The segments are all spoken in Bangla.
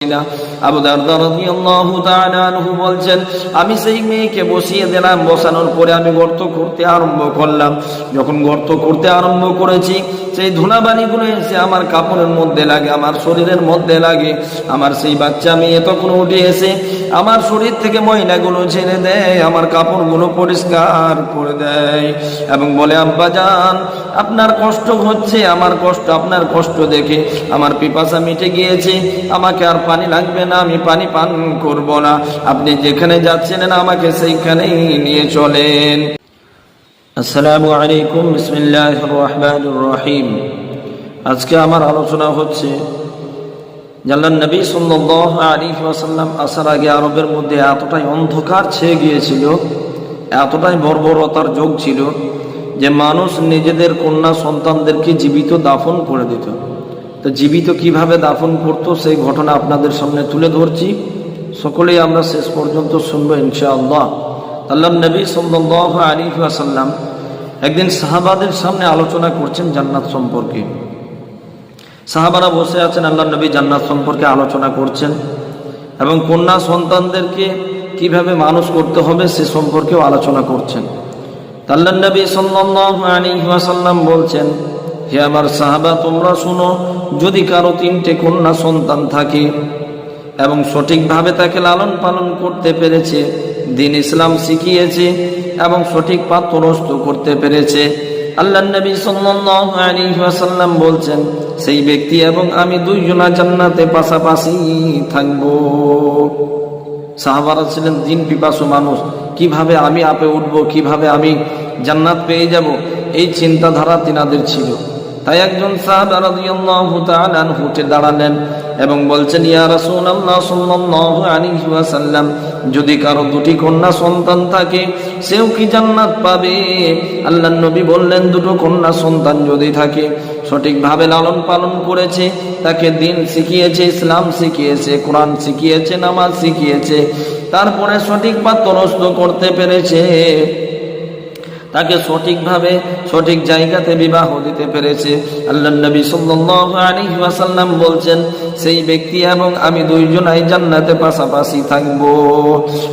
আবু দারদা রাদিয়াল্লাহু তাআলা আনহু বলছেন, আমি সেই মেয়েকে বসিয়ে দিলাম। বসানোর পরে আমি গর্ত করতে আরম্ভ করলাম। যখন গর্ত করতে আরম্ভ করেছি, সেই ধুলাবালিগুলো এসে আমার কাপড়ের মধ্যে লাগে, আমার শরীরের মধ্যে লাগে। আমার সেই বাচ্চা মেয়ে তখন উঠে এসে আমার শরীর থেকে ময়লাগুলো ছেড়ে দেয়, আমার কাপড়গুলো পরিষ্কার করে দেয় এবং বলে, আব্বা জান, আপনার কষ্ট হচ্ছে, আমার কষ্ট, আপনার কষ্ট দেখে আমার পিপাসা মিটে গিয়েছে, আমাকে আর পানি লাগবে না, আমি পানি পান করব না। আপনি যেখানে যাচ্ছেন আমাকে সেইখানেই নিয়ে চলেন। আসসালামু আলাইকুম, বিসমিল্লাহির রহমানির রহিম। আজকে আমার আলোচনা হচ্ছে আল্লাহর নবী সাল্লাল্লাহু আলাইহি ওয়াসাল্লাম আসার আগে আরবের মধ্যে এতটাই অন্ধকার ছেয়ে গিয়েছিল, এতটাই বর্বরতার যোগ ছিল যে মানুষ নিজেদের কন্যা সন্তানদেরকে জীবিত দাফন করে দিত। তো জীবিত কিভাবে দাফন করত সেই ঘটনা আপনাদের সামনে তুলে ধরছি। সকলেই আমরা শেষ পর্যন্ত শুনবো ইনশাআল্লাহ। আল্লাহর নবী সাল্লাল্লাহু আলাইহি ওয়াসাল্লাম একদিন সাহাবাদের সামনে আলোচনা করছেন জান্নাত সম্পর্কে। সাহাবারা বসে আছেন, আল্লাহর নবী জান্নাত সম্পর্কে আলোচনা করছেন এবং কন্যা সন্তানদেরকে কিভাবে মানুষ করতে হবে সে সম্পর্কেও আলোচনা করছেন। আল্লাহর নবী সাল্লাল্লাহু আলাইহি ওয়াসাল্লাম বলছেন, হে আমার সাহাবা, তোমরা শুনো, যদি কারো 3টে কন্যা সন্তান থাকে এবং সঠিকভাবে তাকে লালন পালন করতে পেরেছে, দ্বীন ইসলাম শিখিয়েছে এবং সঠিক পাত্রস্থ করতে পেরেছে, আল্লাহর নবী সাল্লাল্লাহু আলাইহি ওয়াসাল্লাম বলছেন, সেই ব্যক্তি এবং আমি দুইজনা জান্নাতে পাশাপাশি থাকব। সাহাবারা ছিলেন দ্বীন পিপাসু মানুষ, কিভাবে আমি আপে উঠব, কিভাবে আমি জান্নাত পেয়ে যাব, এই চিন্তাধারা তিনাদের ছিল। তাই একজন সাহাবা রাদিয়াল্লাহু তাআলা আনহু উঠে দাঁড়ালেন এবং বলছেন, ইয়া রাসূলুল্লাহ সাল্লাল্লাহু আলাইহি ওয়াসাল্লাম, যদি কারো 2টি কন্যা সন্তান থাকে সেও কি জান্নাত পাবে? আল্লাহর নবী বললেন, 2টো কন্যা সন্তান যদি থাকে, সঠিকভাবে লালন পালন করেছে, তাকে দ্বীন শিখিয়েছে, ইসলাম শিখিয়েছে, কোরআন শিখিয়েছে, নামাজ শিখিয়েছে, তারপরে সঠিক পাত্রস্থ করতে পেরেছে, তাকে সঠিকভাবে সঠিক জায়গাতে বিবাহ দিতে পেরেছে, আল্লাহর নবী সাল্লাল্লাহু আলাইহি ওয়াসাল্লাম বলছেন, সেই ব্যক্তি এবং আমি দুইজনাই জান্নাতে পাশাপাশি থাকব।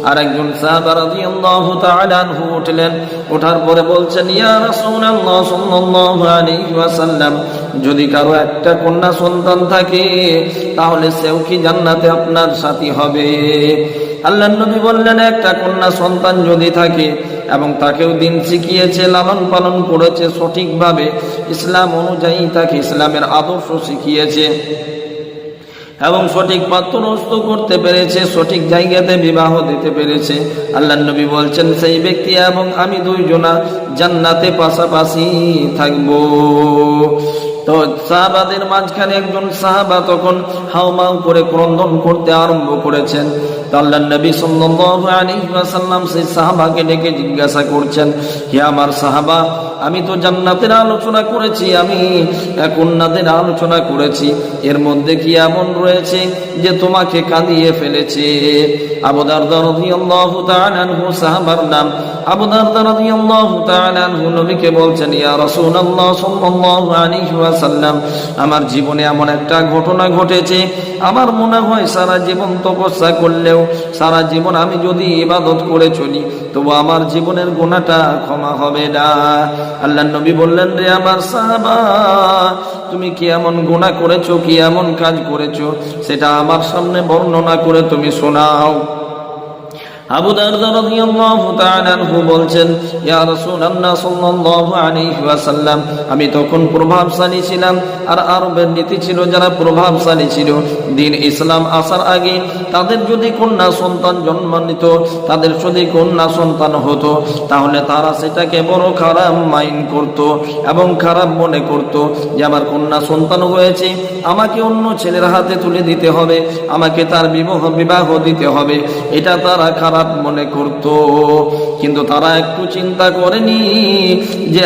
আর একজন সাহাবা রাদিয়াল্লাহু তাআলা আনহু উঠলেন, ওঠার পরে বলছেন, ইয়া রাসূলুল্লাহ সাল্লাল্লাহু আলাইহি ওয়াসাল্লাম, যদি কারো 1টা কন্যা সন্তান থাকে তাহলে সেও কি জান্নাতে আপনার সাথী হবে? আল্লাহর নবী বললেন, 1টা কন্যা সন্তান যদি থাকে এবং তাকেও দ্বীন শিখিয়েছে, লালন পালন করেছে সঠিকভাবে, ইসলাম অনুযায়ী তাকে ইসলামের আদর্শ শিখিয়েছে এবং সঠিক পাত্রস্থ করতে পেরেছে, সঠিক জায়গাতে বিবাহ দিতে পেরেছে, আল্লাহর নবী বলছেন, সেই ব্যক্তি এবং আমি দুইজনা জান্নাতে পাশাপাশি থাকব। তো সাহাবাদের মাঝখানে একজন সাহাবা তখন হাউমাউ করে ক্রন্দন করতে আরম্ভ করেছেন। তো আল্লাহর নবী সাল্লাল্লাহু আলাইহি ওয়াসাল্লাম সেই সাহাবাকে ডেকে জিজ্ঞাসা করছেন, হে আমার সাহাবা, আমি তো জান্নাতের আলোচনা করেছি, আমি কন্যাদের আলোচনা করেছি, এর মধ্যে কি এমন রয়েছে যে তোমাকে কাঁদিয়ে ফেলেছে? আবু দারদা রাদিয়াল্লাহু তাআলা আনহু, সাহাবার নাম আবু দারদা রাদিয়াল্লাহু তাআলা আনহু, নবীকে বলছেন, ইয়া রাসূলুল্লাহ সাল্লাল্লাহু আলাইহি ওয়াসাল্লাম, আমার জীবনে এমন একটা ঘটনা ঘটেছে, আমার মনে হয় সারা জীবন তপস্যা করলেও, সারা জীবন আমি যদি ইবাদত করে চলি, তবু আমার জীবনের গুনাহটা ক্ষমা হবে না। আল্লাহর নবী বললেন, রে আমার সাহাবা, তুমি কি এমন গুনাহ করেছো, কি এমন কাজ করেছো, সেটা আমার সামনে বর্ণনা করে তুমি শোনাও। আবু দারদা রাদিয়াল্লাহু তাআলা আনহু বলছেন, ইয়া রাসূলুল্লাহ সাল্লাল্লাহু আলাইহি ওয়াসাল্লাম, আমি তখন প্রভাবশালী ছিলাম, আর আরবের নীতি ছিল, যারা প্রভাবশালী ছিল, দ্বীন ইসলাম আসার আগে তাদের যদি কন্যা সন্তান জন্ম নিত, তাদের যদি কন্যা সন্তান হতো, তাহলে তারা সেটাকে বড় খারাপ মাইন্ড করত এবং খারাপ মনে করত যে আমার কন্যা সন্তান হয়েছে, আমাকে অন্য ছেলের হাতে তুলে দিতে হবে, আমাকে তার বিবাহ দিতে হবে, এটা তারা খারাপ মনে করত। কিন্তু তারা একটু চিন্তা করেনি যে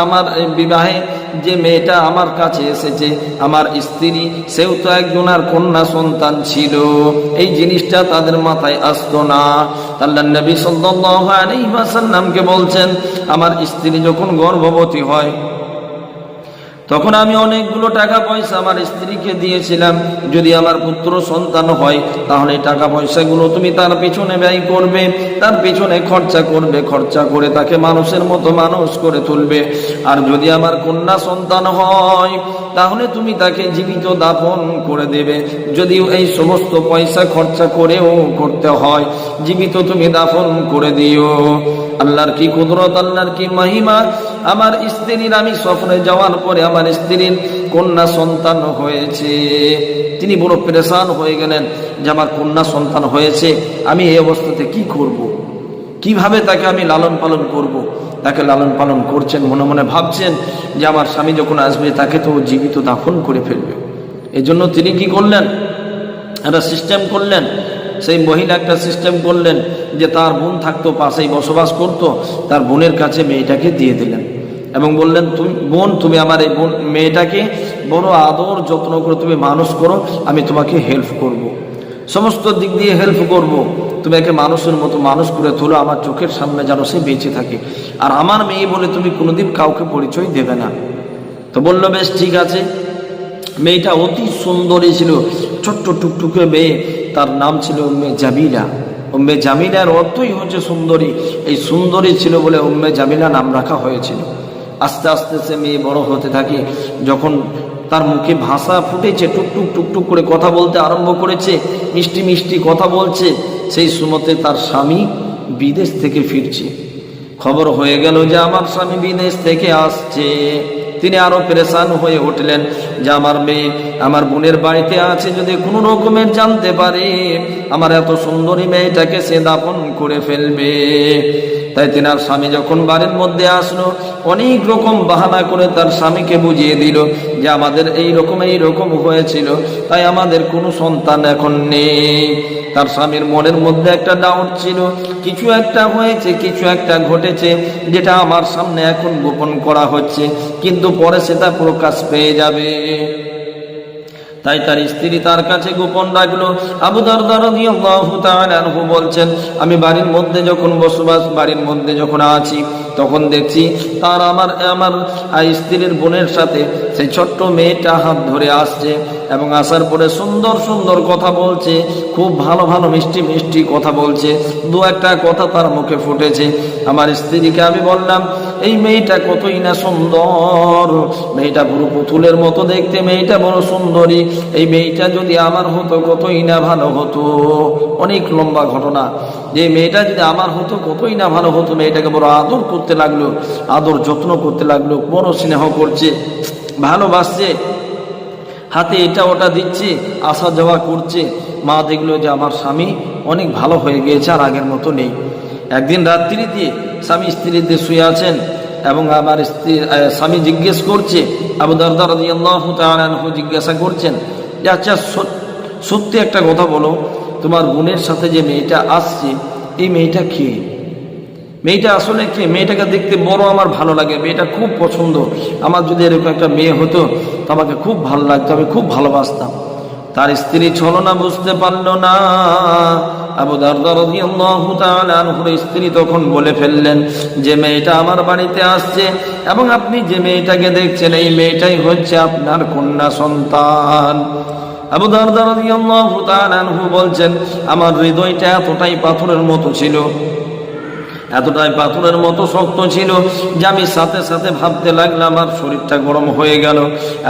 আমার বিবাহে যে মেয়েটা আমার কাছে এসেছে, আমার স্ত্রী, সেও তো একজনের কন্যা সন্তান ছিল, এই জিনিসটা তাদের মাথায় আসতো না। আল্লাহর নবী সাল্লাল্লাহু আলাইহি ওয়াসাল্লামকে বলছেন, আমার স্ত্রী যখন গর্ভবতী হয়, তখন আমি অনেকগুলো টাকা পয়সা আমার স্ত্রীকে দিয়েছিলাম, যদি আমার পুত্র সন্তান হয় তাহলে টাকা পয়সাগুলো তুমি তার পেছনে ব্যয় করবে, তার পেছনে খরচা করবে, খরচা করে তাকে মানুষের মতো মানুষ করে তুলবে। আর যদি আমার কন্যা সন্তান হয় তাহলে তুমি তাকে জীবিত দাফন করে দেবে, যদিও এই সমস্ত পয়সা খরচা করেও করতে হয়, জীবিত তুমি দাফন করে দিও। আল্লাহর কি কুদরত, আল্লাহর কি মহিমা। আমার স্ত্রীর আমি সফরে যাওয়ার পরে আমার স্ত্রীর কন্যা সন্তান হয়েছে। তিনি বড় পেরেশান হয়ে গেলেন যে আমার কন্যা সন্তান হয়েছে, আমি এই অবস্থাতে কি করব, কিভাবে তাকে আমি লালন পালন করব। তাকে লালন পালন করছেন, মনে মনে ভাবছেন যে আমার স্বামী যখন আসবে তাকে তো জীবিত দাফন করে ফেলবে। এই জন্য তিনি কি করলেন, একটা সিস্টেম করলেন। সেই মহিলা একটা সিস্টেম করলেন যে তার বোন থাকতো, পাশেই বসবাস করতো, তার বোনের কাছে মেয়েটাকে দিয়ে দিলেন এবং বললেন, তুমি বোন, তুমি আমার এই বোন মেয়েটাকে বড় আদর যত্ন করে তুমি মানুষ করো, আমি তোমাকে হেল্প করব, সমস্ত দিক দিয়ে হেল্প করব, তুমি একে মানুষের মতো মানুষ করে তোলো, আমার চোখের সামনে যেন সে বেঁচে থাকে, আর আমার মেয়ে বলে তুমি কোনোদিন কাউকে পরিচয় দেবে না। তো বললো, বেশ ঠিক আছে। মেয়েটা অতি সুন্দরী ছিল, ছোট্ট টুকটুকে মেয়ে, তার নাম ছিল উম্মে জামিলা। উম্মে জামিলার অর্থই হচ্ছে সুন্দরী, এই সুন্দরী ছিল বলে উম্মে জামিলা নাম রাখা হয়েছিল। আস্তে আস্তে সে মেয়ে বড় হতে থাকে, যখন তার মুখে ভাষা ফুটেছে, টুকটুক টুকটুক করে কথা বলতে আরম্ভ করেছে, মিষ্টি মিষ্টি কথা বলছে, সেই সময়তে তার স্বামী বিদেশ থেকে ফিরছে। খবর হয়ে গেল যে আমার স্বামী বিদেশ থেকে আসছে। তিনি আরো পেরেশান হয়ে উঠলেন যে আমার মেয়ে আমার বোনের বাড়িতে আছে, যদি কোনো রকমের জানতে পারে আমার এত সুন্দরী মেয়েটাকে সে দাফন করে ফেলবে। তাই তেনার স্বামী যখন বাড়ির মধ্যে আসলো, অনেক রকম বাহানা করে তার স্বামীকে বুঝিয়ে দিল যে আমাদের এই রকম হয়েছিল, তাই আমাদের কোনো সন্তান এখন নেই। তার স্বামীর মনের মধ্যে একটা ডাউট ছিল, কিছু একটা হয়েছে, কিছু একটা ঘটেছে, যেটা আমার সামনে এখন গোপন করা হচ্ছে, কিন্তু পরে সেটা প্রকাশ পেয়ে যাবে। তাই তার স্ত্রী তার কাছে গোপন রাখলো। আবু দারদা রাদিয়াল্লাহু তাআলা আনহু বলছেন, আমি বাড়ির মধ্যে যখন আছি তখন দেখছি তার আমার স্ত্রীর বোনের সাথে সেই ছোট্ট মেয়েটা হাত ধরে আসছে এবং আসার পরে সুন্দর সুন্দর কথা বলছে, খুব ভালো ভালো মিষ্টি মিষ্টি কথা বলছে। দু একটা কথা তার মুখে ফুটেছে। আমার স্ত্রীকে আমি বললাম, এই মেয়েটা কতই না সুন্দর, মেয়েটা পুরো পুতুলের মতো দেখতে, মেয়েটা বড় সুন্দরী, এই মেয়েটা যদি আমার হতো কতই না ভালো হতো। অনেক লম্বা ঘটনা, যে মেয়েটা যদি আমার হতো কতই না ভালো হতো। মেয়েটাকে বড় আদর করতে লাগলো, আদর যত্ন করতে লাগলো, বড় স্নেহ করছে, ভালোবাসছে, হাতে এটা ওটা দিচ্ছে, আসা যাওয়া করছে। মা দেখলো যে আমার স্বামী অনেক ভালো হয়ে গিয়েছে, আর আগের মতো নেই। একদিন রাত্রিতে স্বামী স্ত্রীতে শুয়ে আছেন এবং আমার স্বামী জিজ্ঞেস করছে, আবু দারদা রাদিয়াল্লাহু তাআলা আনহু জিজ্ঞাসা করছেন যে আচ্ছা সত্যি একটা কথা বলো, তোমার বোনের সাথে যে মেয়েটা আসছে, এই মেয়েটা কে? মেয়েটা আসলে কে? মেয়েটাকে দেখতে বড় আমার ভালো লাগে, মেয়েটা খুব পছন্দ, আমার যদি এরকম একটা মেয়ে হতো তো আমাকে খুব ভালো লাগতো, আমি খুব ভালোবাসতাম। তার স্ত্রী ছলনা বুঝতে পারল না। আবু দারদা রাদিয়াল্লাহু তাআলা আনহুর স্ত্রী তখন বলে ফেললেন যে মেয়েটা আমার বাড়িতে আসছে এবং আপনি যে মেয়েটাকে দেখছেন এই মেয়েটাই হচ্ছে আপনার কন্যা সন্তান। আবু দারদা রাদিয়াল্লাহু তাআলা আনহু বলছেন, আমার হৃদয়টা এতটাই পাথরের মতো ছিল, এতটাই পাথরের মতো শক্ত ছিল যে আমি সাথে সাথে ভাবতে লাগলাম, আমার শরীরটা গরম হয়ে গেল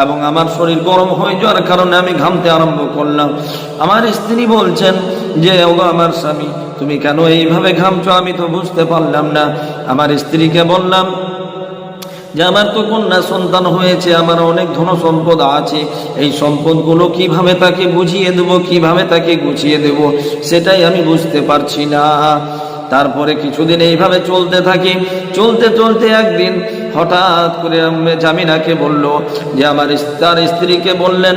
এবং আমার শরীর গরম হয়ে যাওয়ার কারণে আমি ঘামতে আরম্ভ করলাম। আমার স্ত্রী বলছেন যে ওগো আমার স্বামী, তুমি কেন এইভাবে ঘামছো? আমি তো বুঝতে পারলাম না। আমার স্ত্রীকে বললাম যে আমার তো কন্যা সন্তান হয়েছে, আমার অনেক ধন সম্পদ আছে, এই সম্পদগুলো কিভাবে তাকে বুঝিয়ে দেব, কিভাবে তাকে গুছিয়ে দেব, সেটাই আমি বুঝতে পারছি না। তারপরে কিছুদিন এইভাবে চলতে থাকে, চলতে চলতে একদিন হঠাৎ করে উম্মে জামিনাকে বলল যে তার স্ত্রীকে বললেন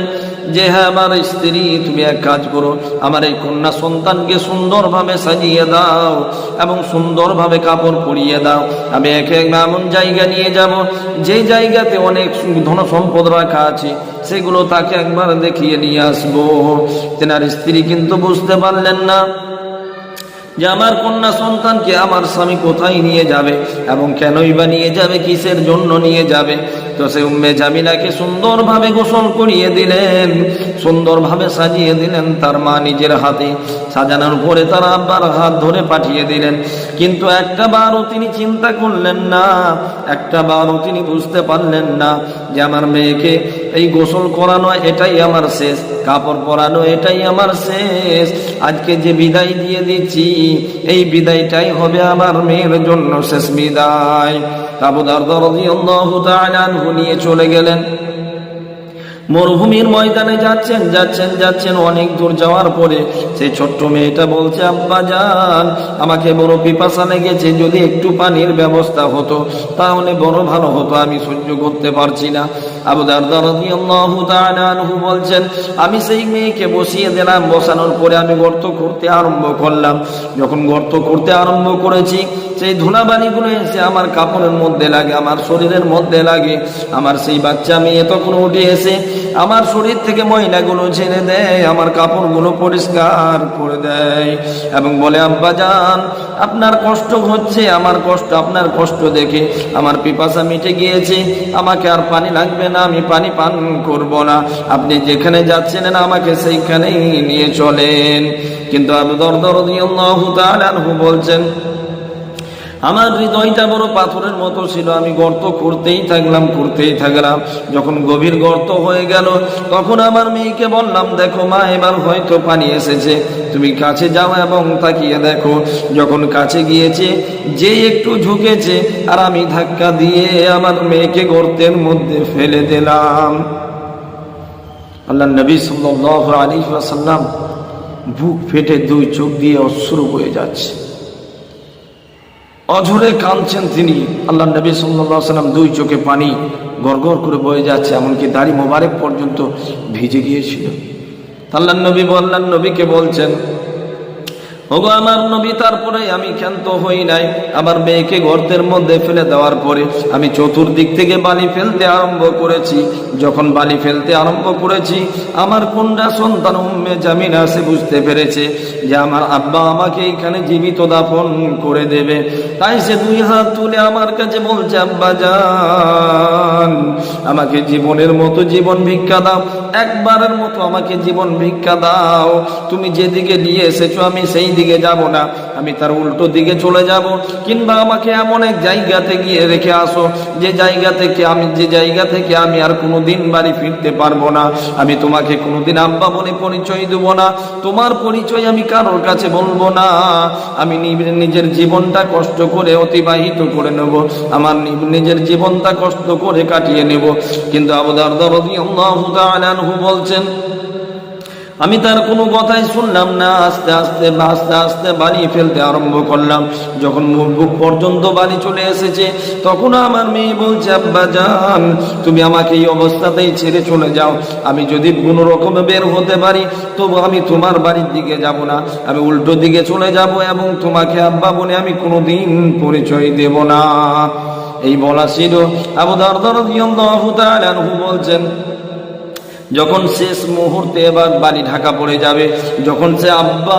যে হ্যাঁ আমার স্ত্রী, তুমি এক কাজ করো, আমার এই কন্যা সন্তানকে সুন্দরভাবে সাজিয়ে দাও এবং সুন্দরভাবে কাপড় পরিয়ে দাও। আমি একে এমন জায়গা নিয়ে যাব যে জায়গাতে অনেক ধন সম্পদ রাখা আছে, সেগুলো তাকে একবার দেখিয়ে নিয়ে আসবো। তেনার স্ত্রী কিন্তু বুঝতে পারলেন না। যে আমার কন্যা সন্তানকে আমার স্বামী কোথায় নিয়ে যাবে এবং কেনই বা নিয়ে যাবে, কিসের জন্য নিয়ে যাবে। তো সে উম্মে জামিলাকে সুন্দরভাবে গোসল করিয়ে দিলেন, সুন্দরভাবে সাজিয়ে দিলেন তার মা নিজের হাতে। সাজানোর পরে তার আব্বার হাত ধরে পাঠিয়ে দিলেন। কিন্তু একটা বারও তিনি চিন্তা করলেন না, একটা বারও তিনি বুঝতে পারলেন না যে আমার মেয়েকে এই গোসল করানো এটাই আমার শেষ, কাপড় পরানো এটাই আমার শেষ। আজকে যে বিদায় দিয়ে দিচ্ছি এই বিদায়টাই হবে আমার মেয়ের জন্য শেষ বিদায়। আবু দারদা রাদিয়াল্লাহু তাআলা আনহু নিয়ে চলে গেলেন। মরুভূমির ময়দানে যাচ্ছেন যাচ্ছেন যাচ্ছেন, অনেক দূর যাওয়ার পরে সেই ছোট্ট মেয়েটা বলছে, আব্বা জান আমাকে বড় পিপাসা লেগেছে, যদি একটু পানির ব্যবস্থা হতো তাহলে বড় ভালো হতো, আমি সহ্য করতে পারছি না। আবু দারদা রাদিয়াল্লাহু তাআলা আনহু বলছেন, আমি সেই মেয়েকে বসিয়ে দিলাম। বসানোর পরে আমি গর্ত করতে আরম্ভ করলাম। যখন গর্ত করতে আরম্ভ করেছি, সেই ধুলাবালিগুলো এসে আমার কাপড়ের মধ্যে লাগে, আমার শরীরের মধ্যে লাগে। আমার সেই বাচ্চা মেয়ে তখন উঠে এসে আমার শরীর থেকে ময়লাগুলো ছেড়ে দেয়, আমার কাপড়গুলো পরিষ্কার করে দেয় এবং বলে, আব্বা জান আপনার কষ্ট হচ্ছে, আমার কষ্ট, আপনার কষ্ট দেখে আমার পিপাসা মিটে গিয়েছে, আমাকে আর পানি লাগবে না, আমি পানি পান করব না, আপনি যেখানে যাচ্ছেন আমাকে সেইখানেই নিয়ে চলেন। কিন্তু আবু দারদা রাদিয়াল্লাহু তাআলা আনহু বলছেন, আমার হৃদয়টা বড় পাথরের মতো ছিল, আমি গর্ত করতেই থাকলাম করতেই থাকলাম। যখন গভীর গর্ত হয়ে গেল তখন আমার মেয়েকে বললাম, দেখো মা এবার হয়তো পানি এসেছে, তুমি কাছে যাও এবং তাকিয়ে দেখো। যখন কাছে গিয়েছে, যে একটু ঝুঁকেছে আর আমি ধাক্কা দিয়ে আমার মেয়েকে গর্তের মধ্যে ফেলে দিলাম। আল্লাহর নবী সাল্লাল্লাহু আলাইহি ওয়াসাল্লাম বুক ফেটে দুই চোখ দিয়ে অশ্রু বয়ে যাচ্ছে, অঝরে কাঁদছেন তিনি। আল্লাহ নবী সাল্লাল্লাহু আলাইহি ওয়াসাল্লাম দুই চোখে পানি গড়গড় করে বয়ে যাচ্ছে, এমনকি দাড়ি মোবারক পর্যন্ত ভিজে গিয়েছিল। আল্লাহ নবীকে বলছেন, ওগো আমার নবী, তারপরে আমি ক্ষান্ত হই নাই। আমার মেয়েকে গর্তের মধ্যে ফেলে দেওয়ার পরে আমি চতুর্দিক থেকে বালি ফেলতে আরম্ভ করেছি। যখন বালি ফেলতে আরম্ভ করেছি, আমার কন্যা সন্তান উম্মে জামিলা সে বুঝতে পেরেছে যে আমার আব্বা আমাকে এখানে জীবিত দাফন করে দেবে। তাই সে দুই হাত তুলে আমার কাছে বলছে, আব্বা জান আমাকে জীবনের মতো জীবন ভিক্ষা দাও, একবারের মতো আমাকে জীবন ভিক্ষা দাও। তুমি যেদিকে নিয়ে এসেছো আমি সেই দিকে যাব না, আমি তার উল্টো দিকে চলে যাব। কিংবা আমাকে এমন এক জায়গাতে গিয়ে রেখে আসো যে জায়গা থেকে আমি আর কোনোদিন বাড়ি ফিরতে পারবো না। আমি তোমাকে কোনোদিন আব্বা বলে পরিচয় দেবো না, তোমার পরিচয় আমি কারোর কাছে বলবো না। আমি নিজের জীবনটা কষ্ট করে অতিবাহিত করে নেব, আমার নিজের জীবনটা কষ্ট করে কাটিয়ে নেব। কিন্তু আবু দারদা রাদিয়াল্লাহু তাআলা আনহু বলছেন, আমি তার কোনো কথাই শুনলাম না। আস্তে আস্তে আস্তে আস্তে বালি ফেলতে আরম্ভ করলাম। যখন বুক পর্যন্ত বালি চলে এসেছে, তখন আমার মেয়ে বলছে, আব্বা জান তুমি আমাকে এই অবস্থাতেই ছেড়ে চলে যাও, আমি যদি কোনো রকমে বের হতে পারি তবু আমি তোমার বাড়ির দিকে যাব না, আমি উল্টো দিকে চলে যাব এবং তোমাকে আব্বা বলে আমি কোনোদিন পরিচয় দেব না। এই বলা ছিল। আবু দারদা রাদিয়াল্লাহু তাআলা আনহু বলছেন, যখন শেষ মুহূর্তে এবার বালি ঢাকা পড়ে যাবে, যখন সে আব্বা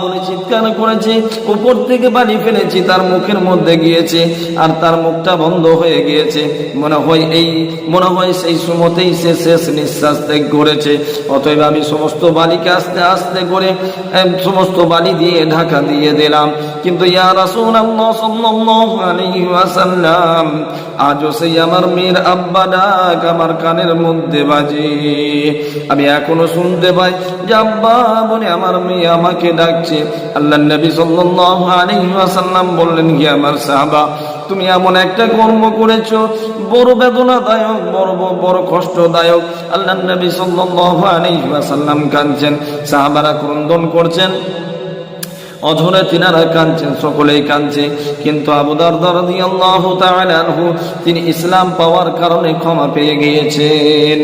বলে চিৎকার করেছে, উপর থেকে বালি ফেলেছি তার মুখের মধ্যে গিয়েছে আর তার মুখটা বন্ধ হয়ে গিয়েছে, মনে হয় সেই সময়তেই সে শেষ নিঃশ্বাস ত্যাগ করেছে। অতএব আমি সমস্ত বালিকে আস্তে আস্তে করে সমস্ত বালি দিয়ে ঢাকা দিয়ে দিলাম। কিন্তু ইয়া রাসূলুল্লাহ সাল্লাল্লাহু আলাইহি ওয়াসাল্লাম, আজও সেই আমার মেয়ের আব্বা ডাক আমার কানের মধ্যে বাজে। আমি এখনো শুনতে পাই যে আব্বা বলে আমার মেয়ে আমাকে ডাকছে। আল্লাহর নবী সাল্লাল্লাহু আলাইহি ওয়াসাল্লাম বললেন, হে আমার সাহাবা, তুমি এমন একটা কর্ম করেছো বড় বেদনাদায়ক, বড় কষ্টদায়ক। আল্লাহর নবী সাল্লাল্লাহু আলাইহি ওয়াসাল্লাম কাঁদছেন, সাহাবারা ক্রন্দন করছেন, অঝরে তিনারা কাঁদছেন, সকলেই কাঁদছে। কিন্তু আবু দারদা রাদিয়াল্লাহু তাআলা আনহু তিনি ইসলাম পাওয়ার কারণে ক্ষমা পেয়ে গিয়েছেন।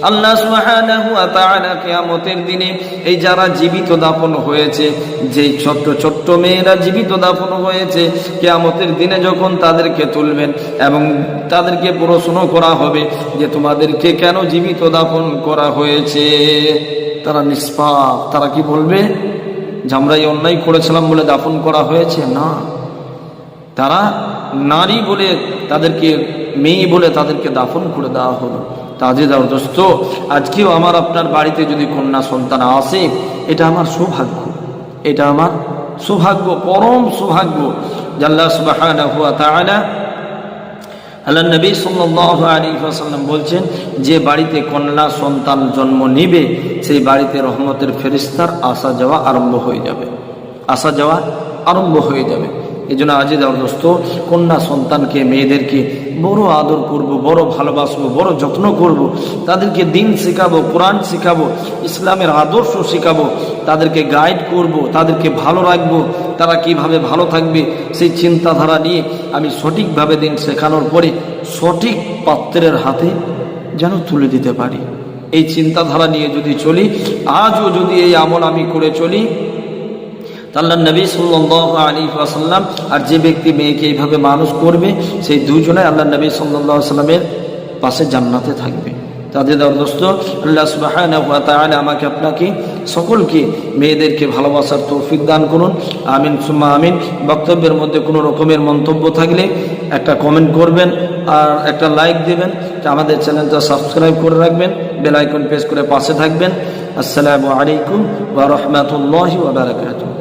আল্লাহ সুবহানাহু ওয়া তাআলা কিয়ামতের দিনে এই যারা জীবিত দাফন হয়েছে, যেই ছোট্ট ছোট্ট মেয়েরা জীবিত দাফন হয়েছে, কিয়ামতের দিনে যখন তাদেরকে তুলবেন এবং তাদেরকে প্রশ্ন করা হবে যে তোমাদেরকে কেন জীবিত দাফন করা হয়েছে, তারা নিষ্পাপ। তারা কি বলবে? যে আমরা এই অন্যায় করেছিলাম বলে দাফন করা হয়েছে? না, তারা নারী বলে তাদেরকে, মেয়ে বলে তাদেরকে দাফন করে দেওয়া হলো। তাজেদার দোস্ত, আজকেও আমার আপনার বাড়িতে যদি কন্যা সন্তান আসে, এটা আমার সৌভাগ্য, এটা আমার সৌভাগ্য, পরম সৌভাগ্য। আল্লাহ সুবহানাহু ওয়া তাআলা, আল্লাহ নবী সাল্লাল্লাহু আলাইহি ওয়াসাল্লাম বলছেন, যে বাড়িতে কন্যা সন্তান জন্ম নিবে সেই বাড়িতে রহমতের ফেরেশতার আসা যাওয়া আরম্ভ হয়ে যাবে, আসা যাওয়া আরম্ভ হয়ে যাবে। এই জন্য আজিজার দোস্ত, কন্যা সন্তানকে, মেয়েদেরকে বড় আদর করব, বড় ভালোবাসবো, বড় যত্ন করব, তাদেরকে দিন শেখাবো, কোরআন শেখাবো, ইসলামের আদর্শ শেখাবো, তাদেরকে গাইড করব, তাদেরকে ভালো রাখবো, তারা কিভাবে ভালো থাকবে সেই চিন্তাধারা নিয়ে আমি সঠিকভাবে দিন শেখানোর পরে সঠিক পাত্রের হাতে যেন তুলে দিতে পারি। এই চিন্তাধারা নিয়ে যদি চলি, আজও যদি এই আমল আমি করে চলি, আল্লাহ নবী সাল্লাল্লাহু আলাইহি ওয়াসাল্লাম আর যে ব্যক্তি মেয়েকে এইভাবে মানুষ করবে, সেই দুজনে আল্লাহ নবী সাল্লাল্লাহু আলাইহি ওয়াসাল্লামের পাশে জান্নাতে থাকবে। তাদের দোস্ত, আল্লাহ সুবহানাহু ওয়া তাআলা আমাকে আপনাকে সকলকে মেয়েদেরকে ভালোবাসার তৌফিক দান করুন। আমিন সুম্মা আমিন। বক্তব্যের মধ্যে কোনো রকমের মন্তব্য থাকলে একটা কমেন্ট করবেন আর একটা লাইক দেবেন, আমাদের চ্যানেলটা সাবস্ক্রাইব করে রাখবেন, বেল আইকন প্রেস করে পাশে থাকবেন। আসসালামু আলাইকুম ওয়া রাহমাতুল্লাহি ওয়া বারাকাতুহু।